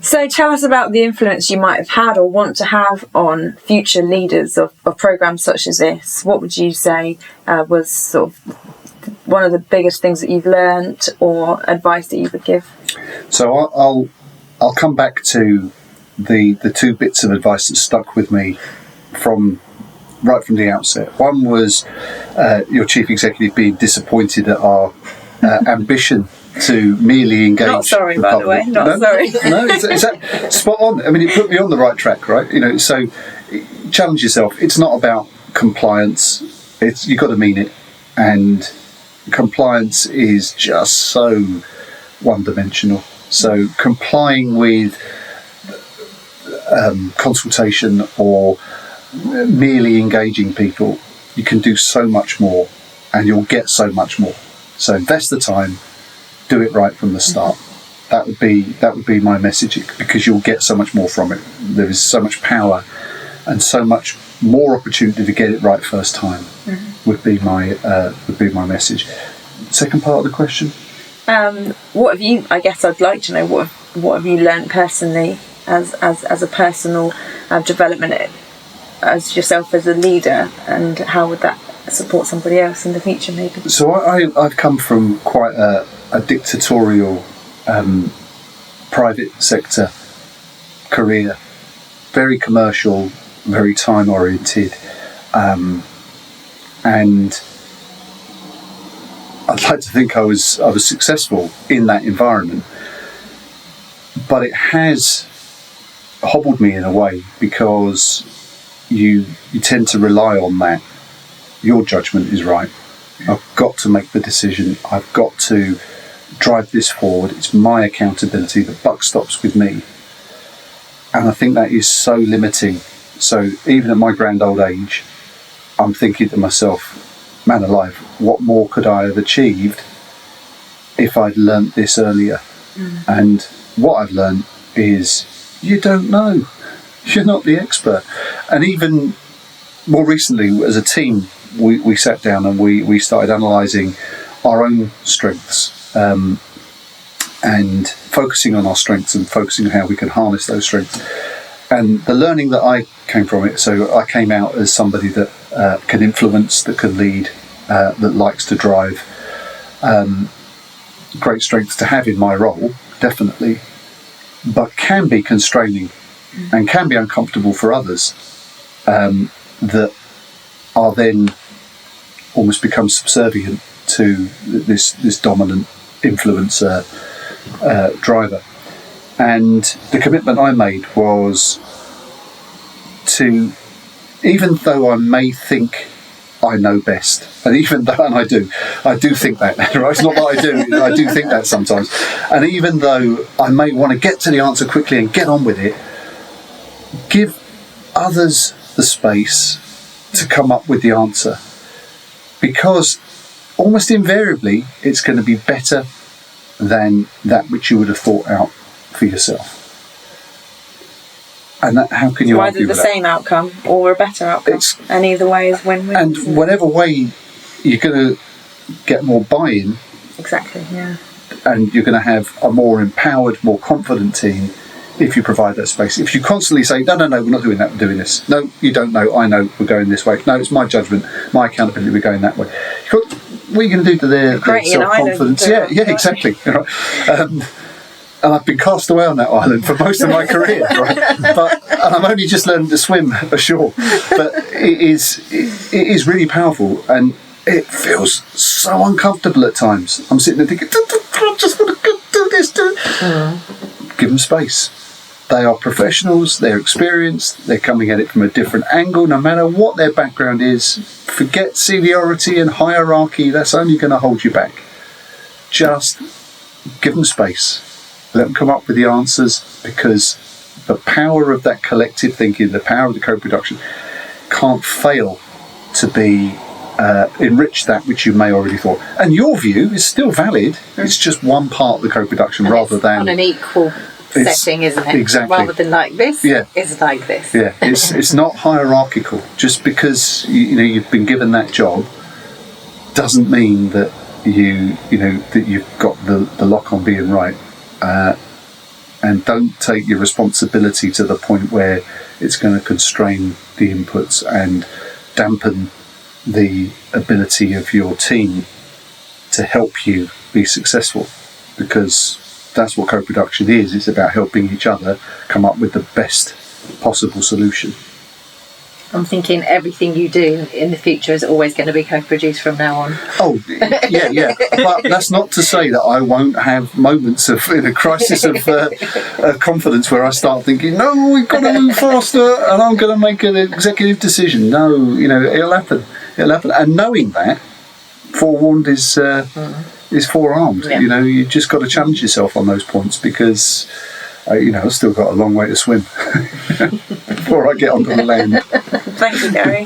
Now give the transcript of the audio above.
So tell us about the influence you might have had or want to have on future leaders of programmes such as this. What would you say was sort of one of the biggest things that you've learned or advice that you would give? So I'll come back to the two bits of advice that stuck with me right from the outset. One was your chief executive being disappointed at our ambition to merely engage. Not sorry, by the way. Sorry. No, it's spot on. I mean, it put me on the right track, right? So challenge yourself. It's not about compliance. You've got to mean it, and compliance is just so one-dimensional. So complying with consultation or merely engaging people, you can do so much more, and you'll get so much more. So invest the time. Do it right from the start. That would be my message, because you'll get so much more from it. There is so much power and so much more opportunity to get it right first time. Would be my message. Second part of the question. What have you? I guess I'd like to know what have you learned personally as a personal development as yourself as a leader, and how would that support somebody else in the future maybe? So I've come from quite a dictatorial private sector career, very commercial, very time oriented, and I'd like to think I was successful in that environment, but it has hobbled me in a way, because you tend to rely on that. Your judgment is right. I've got to make the decision. I've got to drive this forward. It's my accountability. The buck stops with me. And I think that is so limiting. So even at my grand old age, I'm thinking to myself, man alive, what more could I have achieved if I'd learnt this earlier? And what I've learnt is you don't know. You're not the expert. And even more recently, as a team, we sat down and we started analysing our own strengths, and focusing on our strengths and focusing on how we can harness those strengths. And the learning that I came from it, so I came out as somebody that can influence, that can lead, that likes to drive. Great strengths to have in my role, definitely, but can be constraining and can be uncomfortable for others, that are then almost become subservient to this dominant influencer driver. And the commitment I made was to, even though I may think I know best, and even though, and I do think that, right? It's not that I do think that sometimes. And even though I may want to get to the answer quickly and get on with it, give others the space to come up with the answer, because almost invariably it's going to be better than that which you would have thought out for yourself. And that, how can you argue with that? Either the same outcome or a better outcome. And either way is win-win. And whatever way, you're going to get more buy-in. Exactly, yeah. And you're going to have a more empowered, more confident team if you provide that space. If you constantly say, no, we're not doing that, we're doing this. No, you don't know, I know, we're going this way. No, it's my judgment, my accountability, we're going that way. What are you going to do to their self-confidence? Yeah, exactly. And I've been cast away on that island for most of my career, right? And I'm only just learning to swim ashore. But it is really powerful, and it feels so uncomfortable at times. I'm sitting there thinking, I just want to do this. Give them space. They are professionals, they're experienced, they're coming at it from a different angle, no matter what their background is. Forget seniority and hierarchy, that's only going to hold you back. Just give them space. Let them come up with the answers, because the power of that collective thinking, the power of the co-production, can't fail to be enrich that which you may already thought. And your view is still valid, it's just one part of the co-production, and rather than on an equal setting, isn't it? Exactly. Rather than like this, it's like this. Yeah, it's not hierarchical. Just because you've been given that job doesn't mean that that you've got the lock on being right. and don't take your responsibility to the point where it's going to constrain the inputs and dampen the ability of your team to help you be successful, because that's what co-production is. It's about helping each other come up with the best possible solution. I'm thinking everything you do in the future is always going to be co-produced from now on. Oh, yeah. But that's not to say that I won't have moments of, in a crisis of confidence where I start thinking, no, we've got to move faster and I'm going to make an executive decision. No, it'll happen. And knowing that, forewarned is forearmed. Yeah. You just got to challenge yourself on those points, because I've still got a long way to swim before I get onto the land. Thank you, Gary.